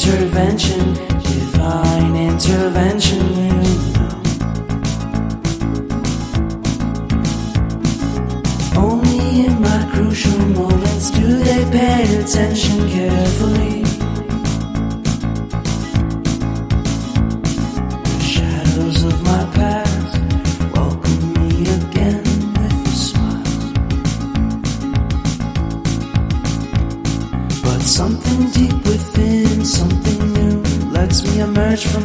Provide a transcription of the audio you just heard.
intervention, divine intervention, you know. Only in my crucial moments do they pay attention carefully. The shadows of my past welcome me again with a smile. But something deep within, something new, lets me emerge from